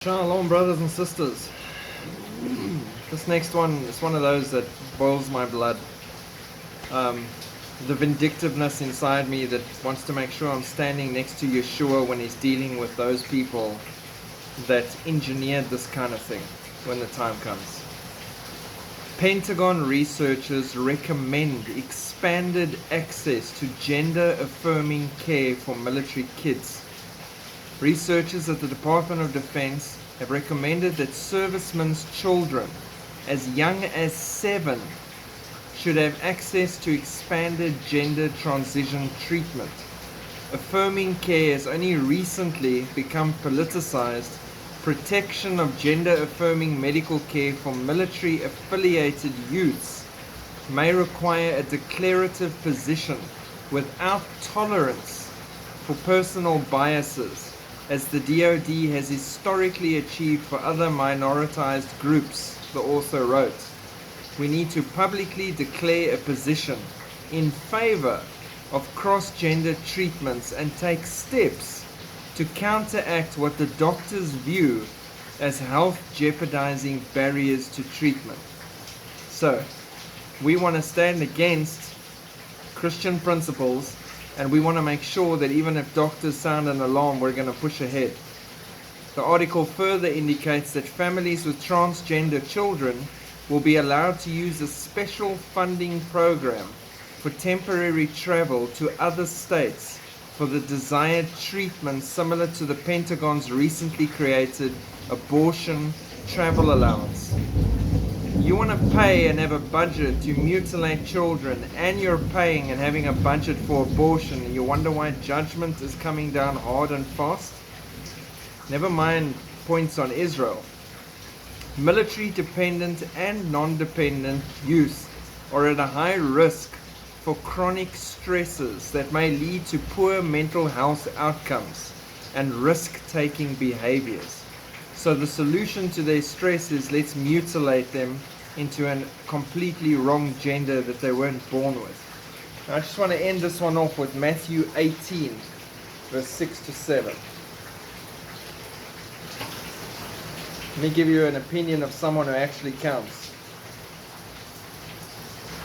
Shalom, brothers and sisters. This next one is one of those that boils my blood. The vindictiveness inside me that wants to make sure I'm standing next to Yeshua when he's dealing with those people that engineered this kind of thing when the time comes. Pentagon researchers recommend expanded access to gender-affirming care for military kids. Researchers at the Department of Defense have recommended that servicemen's children as young as 7 should have access to expanded gender transition treatment. Affirming care has only recently become politicized. Protection of gender-affirming medical care for military-affiliated youths may require a declarative position without tolerance for personal biases, as the DoD has historically achieved for other minoritized groups, the author wrote. We need to publicly declare a position in favor of cross-gender treatments and take steps to counteract what the doctors view as health-jeopardizing barriers to treatment. So, we want to stand against Christian principles, and we want to make sure that even if doctors sound an alarm, we're going to push ahead. The article further indicates that families with transgender children will be allowed to use a special funding program for temporary travel to other states for the desired treatment similar to the Pentagon's recently created abortion travel allowance. You want to pay and have a budget to mutilate children, and you're paying and having a budget for abortion, and you wonder why judgment is coming down hard and fast? Never mind points on Israel. Military dependent and non-dependent youth are at a high risk for chronic stresses that may lead to poor mental health outcomes and risk-taking behaviors. So the solution to their stress is let's mutilate them into a completely wrong gender that they weren't born with. Now, I just want to end this one off with Matthew 18, verse 6 to 7. Let me give you an opinion of someone who actually counts.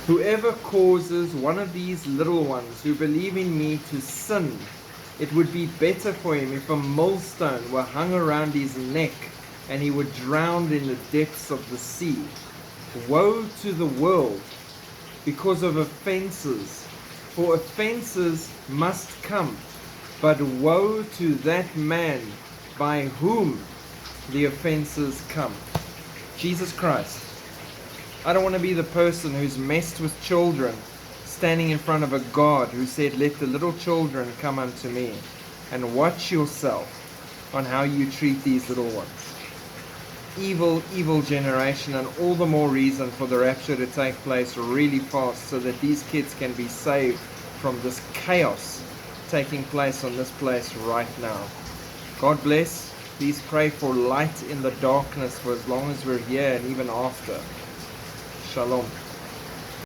Whoever causes one of these little ones who believe in me to sin, it would be better for him if a millstone were hung around his neck and he were drowned in the depths of the sea. Woe to the world because of offenses, for offenses must come, but woe to that man by whom the offenses come. Jesus Christ. I don't want to be the person who's messed with children, standing in front of a God who said, let the little children come unto me. And watch yourself on how you treat these little ones. Evil, evil generation, and all the more reason for the rapture to take place really fast so that these kids can be saved from this chaos taking place on this place right now. God bless. Please pray for light in the darkness for as long as we're here and even after. Shalom.